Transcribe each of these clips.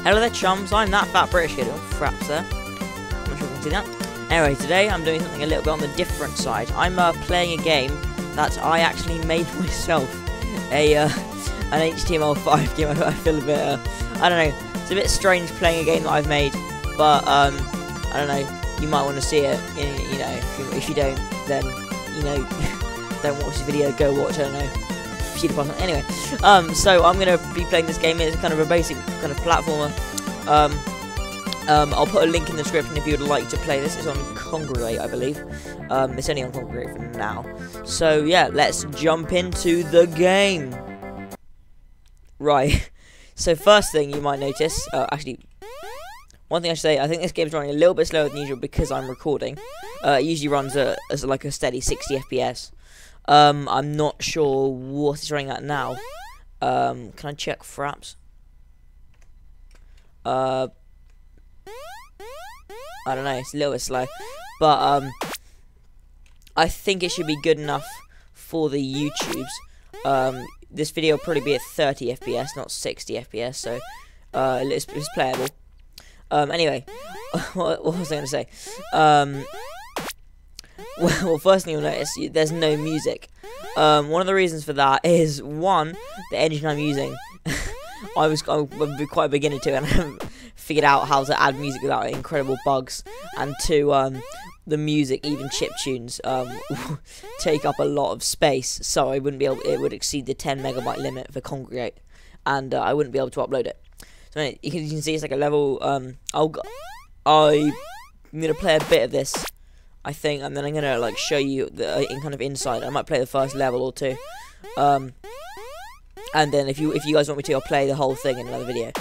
Hello there, chums. I'm that fat British kid. Oh, fraps there. I'm not sure if you can see that. Anyway, today I'm doing something a little bit on the different side. I'm playing a game that I actually made myself. An HTML5 game. I feel a bit, I don't know. It's a bit strange playing a game that I've made, but I don't know. You might want to see it. You know, if you don't, then don't watch the video. Go watch. I don't know. Anyway, so I'm gonna be playing this game. It's kind of a basic kind of platformer. I'll put a link in the description if you would like to play this. It's on Congregate, I believe. It's only on Congregate for now. So yeah, let's jump into the game. Right. So first thing you might notice, actually, one thing I should say, I think this game's running a little bit slower than usual because I'm recording. It usually runs as like a steady 60 FPS. I'm not sure what it's running at now. Can I check fraps? I don't know, it's a little bit slow. But, I think it should be good enough for the YouTubes. This video will probably be at 30 FPS, not 60 FPS, so, it's playable. Anyway, what was I going to say? Well, first thing you'll notice, there's no music. One of the reasons for that is, one, the engine I'm using. I'm quite a beginner to it, and I haven't figured out how to add music without incredible bugs. And two, the music, even chiptunes, take up a lot of space, so I wouldn't be able. It would exceed the 10 megabyte limit for Congregate, and I wouldn't be able to upload it. So you can see it's like a level. I'm gonna play a bit of this, I think, and then I'm gonna like show you the kind of inside. I might play the first level or two, and then if you guys want me to, I'll play the whole thing in another video.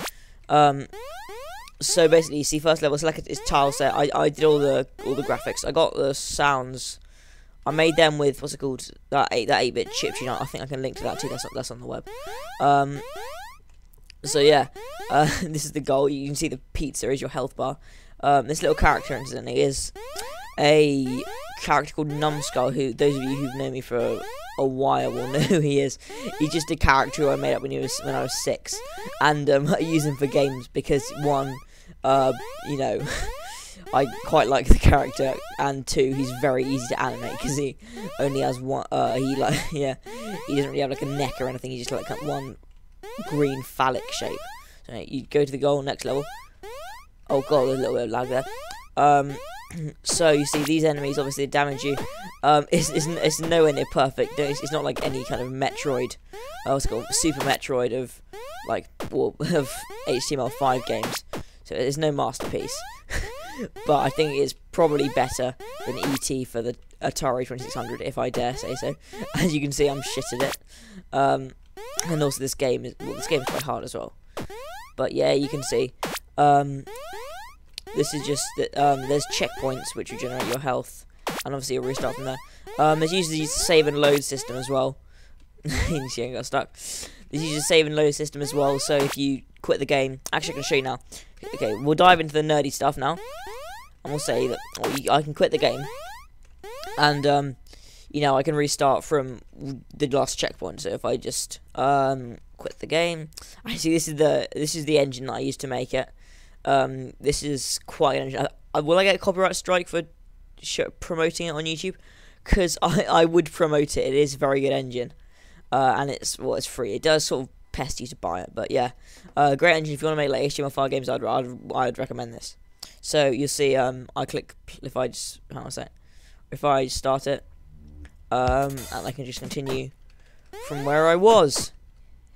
So basically, you see, first level, it's like it's tile set. I did all the graphics. I got the sounds. I made them with what's it called, that 8-bit chiptune. I think I can link to that too. That's on the web. So yeah, this is the goal. You can see the pizza is your health bar. This little character, incidentally, is a character called Numbskull, who those of you who've known me for a while will know who he is. He's just a character who I made up when I was 6, and I use him for games because, one, you know, I quite like the character, and two, he's very easy to animate because he only has one. He doesn't really have like a neck or anything. He's just like one green phallic shape. So you go to the goal, next level. Oh god, there's a little bit of lag there. So you see these enemies obviously damage you. It's nowhere near perfect. It's not like any kind of Metroid, what's it called, Super Metroid of like of HTML5 games. So there's no masterpiece. But I think it's probably better than ET for the Atari 2600, if I dare say so. As you can see, I'm shit at it. And also this game is quite hard as well. But yeah, you can see. This is just that there's checkpoints which regenerate your health, and obviously you'll restart from there. There's usually a save and load system as well. You can see I got stuck. There's usually a save and load system as well, so if you quit the game, actually I can show you now. Okay, we'll dive into the nerdy stuff now, and we'll say that I can quit the game, and you know, I can restart from the last checkpoint. So if I just quit the game, actually this is the engine that I used to make it. This is quite an engine. Will I get a copyright strike for promoting it on YouTube? Because I would promote it. It is a very good engine, and it's free. It does sort of pest you to buy it, but yeah, great engine. If you want to make like HTML5 games, I'd recommend this. So you'll see, I click if I just if I start it, and I can just continue from where I was.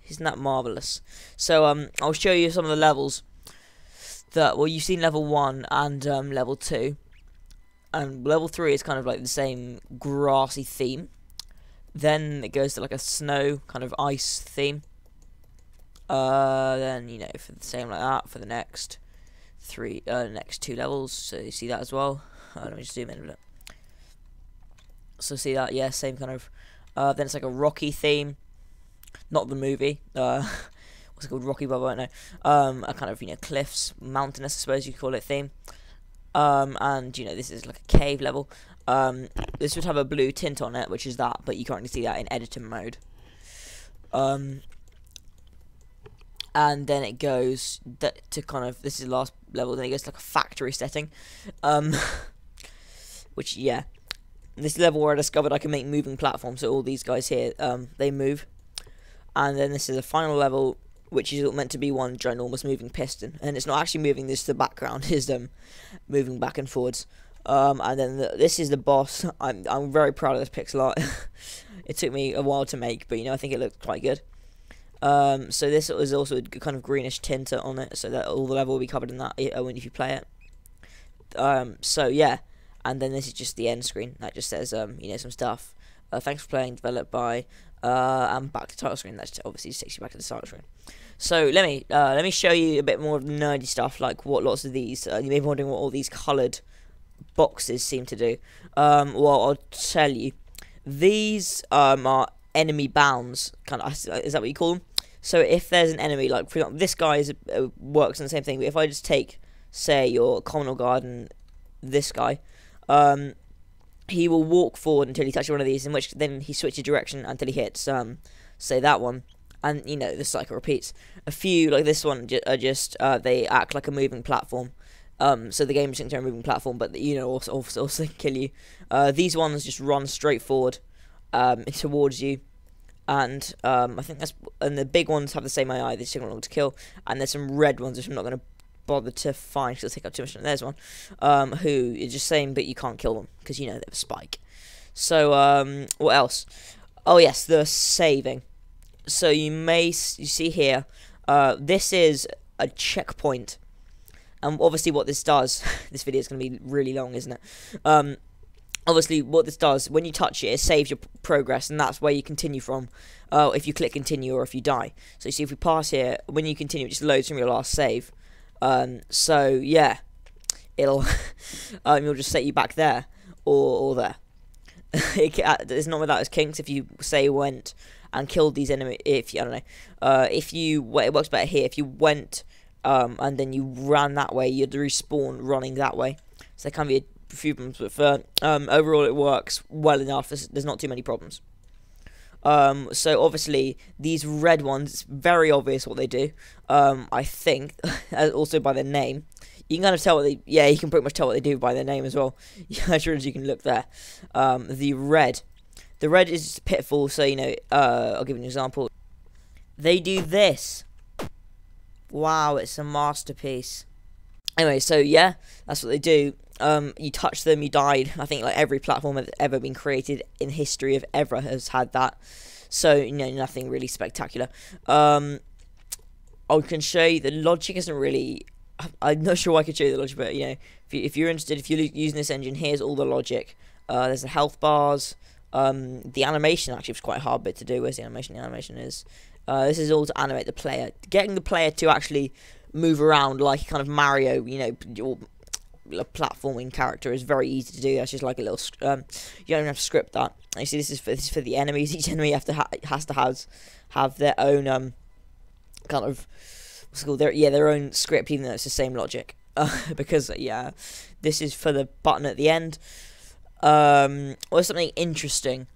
Isn't that marvelous? So I'll show you some of the levels. Well, you've seen level 1 and level 2, and level 3 is kind of like the same grassy theme. Then it goes to like a snow kind of ice theme. Then you know, for the same like that for the next next 2 levels. So you see that as well. Let me just zoom in a bit. So see that, yeah, same kind of. Then it's like a rocky theme, not the movie. What's it called? Rocky Bubba, I don't know. A kind of, you know, cliffs, mountainous, I suppose you could call it, theme. And, you know, this is like a cave level. This would have a blue tint on it, which is that, but you can't really see that in editor mode. and then it goes to kind of, this is the last level, then it goes to like a factory setting, which, yeah, this level where I discovered I can make moving platforms, so all these guys here, they move, and then this is the final level, which is meant to be one ginormous moving piston, and it's not actually moving, this the background is moving back and forwards, and then this is the boss. I'm very proud of this pixel art. It took me a while to make, but, you know, I think it looked quite good. So this is also a kind of greenish tint on it, so that all the level will be covered in that if you play it. So yeah, and then this is just the end screen that just says you know, some stuff. Thanks for playing, developed by, and back to title screen. That obviously just takes you back to the title screen. So let me show you a bit more of nerdy stuff, like what lots of these. You may be wondering what all these coloured boxes seem to do. Well, I'll tell you. These are enemy bounds, kind of, is that what you call them? So if there's an enemy, like for example, this guy works on the same thing. But if I just take, say, your communal guard and this guy, he will walk forward until he touches one of these, in which then he switches direction until he hits, say, that one, and, you know, the cycle repeats. A few like this one are just they act like a moving platform. So the game thinks they're a moving platform, but, you know, also kill you. These ones just run straight forward towards you, and I think and the big ones have the same AI. They take long to kill, and there's some red ones which I'm not going to bother to find because it'll take up too much. And there's one who is just saying, but you can't kill them because, you know, they have a spike. So what else? Oh yes, the saving. So you see here, this is a checkpoint. And obviously what this does, this video is going to be really long, isn't it? Obviously what this does, when you touch it, it saves your progress, and that's where you continue from, if you click continue or if you die. So you see, if we pass here, when you continue, it just loads from your last save. So yeah, it'll, you'll just set you back there, or there. It's not without its kinks. If you, say, went and killed these enemies, if you, I don't know, it works better here, if you went, and then you ran that way, you'd respawn running that way. So there can be a few problems, but for overall it works well enough. There's not too many problems. So obviously these red ones, it's very obvious what they do. I think also by their name, you can kind of tell what they. Yeah, you can pretty much tell what they do by their name as well. As sure as you can look there. The red is just pitfall. So, you know, I'll give you an example. They do this. Wow, it's a masterpiece. Anyway, so yeah, that's what they do. You touch them, you died. I think like every platform that's ever been created in history of ever has had that. So, you know, nothing really spectacular. I can show you the logic isn't really. I'm not sure I could show you the logic, but, you know, if you're interested, if you're using this engine, here's all the logic. There's the health bars. The animation actually was quite a hard bit to do. Where's the animation? The animation is. This is all to animate the player. Getting the player to actually move around like kind of Mario, you know, your platforming character is very easy to do. That's just like a little. You don't even have to script that. And you see, this is for the enemies. Each enemy has to have their own kind of what's it called? Their own script, even though it's the same logic. Because yeah, this is for the button at the end. Or something interesting.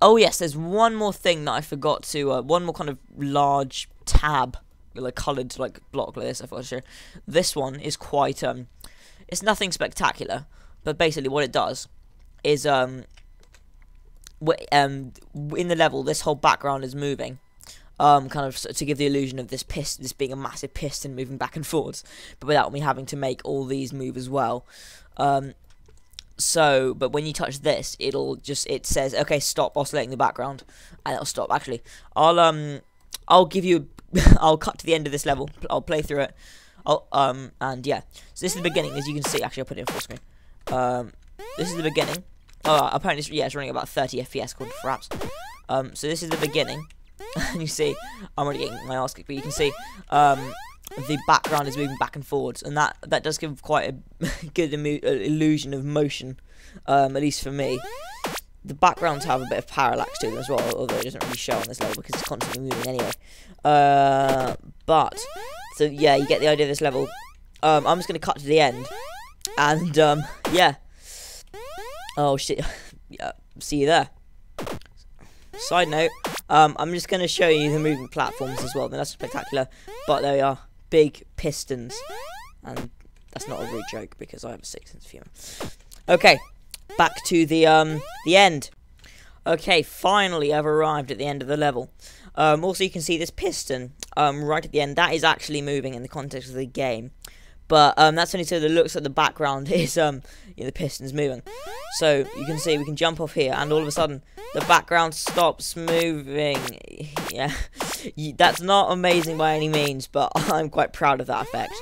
Oh yes, there's one more thing that I forgot to. One more kind of large tab, like coloured like block like this. I forgot to show. This one is quite. It's nothing spectacular, but basically what it does is in the level, this whole background is moving. Kind of to give the illusion of this being a massive piston moving back and forwards, but without me having to make all these move as well. But when you touch this, it says, okay, stop oscillating the background, and it'll stop. Actually, I'll give you, I'll cut to the end of this level. I'll play through it. And yeah, so this is the beginning, as you can see. Actually, I'll put it in full screen. This is the beginning. Apparently, it's running about 30 FPS according to apps. So this is the beginning. And you see, I'm already getting my ass kicked, but you can see, the background is moving back and forwards, and that does give quite a good illusion of motion, at least for me. The backgrounds have a bit of parallax to them as well, although it doesn't really show on this level because it's constantly moving anyway. But so yeah, you get the idea of this level. I'm just gonna cut to the end, and yeah. Oh shit! Yeah, see you there. Side note: I'm just going to show you the moving platforms as well. They're not spectacular, but they are big pistons. And that's not a rude joke because I have a sick sense of humour. Okay, back to the end. Okay, finally I've arrived at the end of the level. Also, you can see this piston right at the end. That is actually moving in the context of the game. But that's only so that it looks like the background is the piston's moving. So you can see we can jump off here, and all of a sudden the background stops moving. Yeah, that's not amazing by any means, but I'm quite proud of that effect.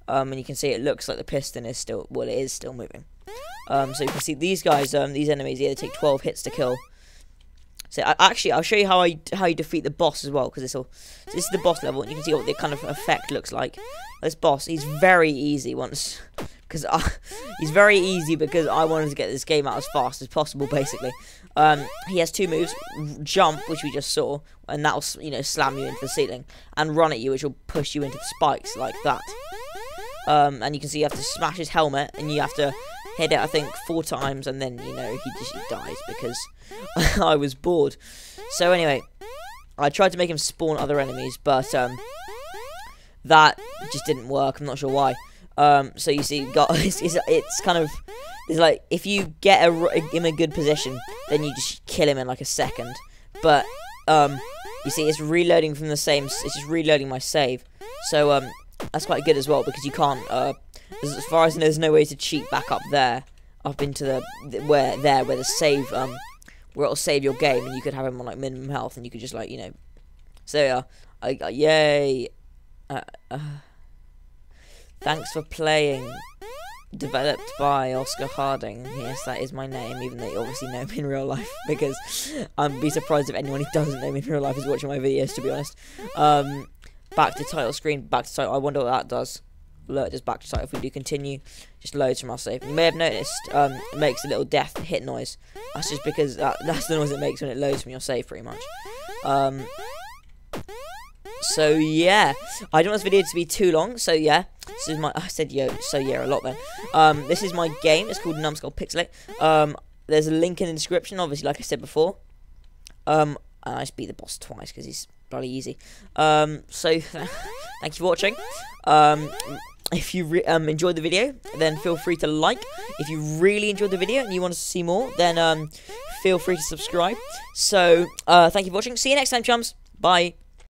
And you can see it looks like the piston is still, well, it is still moving. So you can see these guys, these enemies, they take 12 hits to kill. So actually, I'll show you how you defeat the boss as well, because this is the boss level, and you can see what the kind of effect looks like. This boss, he's very easy because I wanted to get this game out as fast as possible, basically. He has two moves: jump, which we just saw, and that'll slam you into the ceiling, and run at you, which will push you into the spikes like that. And you can see you have to smash his helmet, and you have to hit it, I think, 4 times, and then, he dies because I was bored. So anyway, I tried to make him spawn other enemies, but that just didn't work. I'm not sure why. So you see, it's kind of, it's like, if you get him in a good position, then you just kill him in like a second. But, you see, it's reloading from the same, it's just reloading my save. So, that's quite good as well, because you can't, as far as I know, there's no way to cheat back up there, up into where the save, where it'll save your game, and you could have him on like minimum health, and you could just like, so yeah, yay, thanks for playing, developed by Oscar Harding. Yes, that is my name, even though you obviously know me in real life, because I'd be surprised if anyone who doesn't know me in real life is watching my videos, to be honest. Back to title screen, back to title. I wonder what that does. Alert just back to title. If we do continue, just loads from our save. You may have noticed it makes a little death hit noise. That's just because that's the noise it makes when it loads from your save, pretty much. So yeah, I don't want this video to be too long. So yeah, this is my. I said yo, so yeah, a lot then. This is my game. It's called Numbskull Pixelate. There's a link in the description, obviously, like I said before. I just beat the boss twice because he's bloody easy. So thank you for watching. If you enjoyed the video, then feel free to like. If you really enjoyed the video and you want to see more, then feel free to subscribe. So thank you for watching. See you next time, chums. Bye.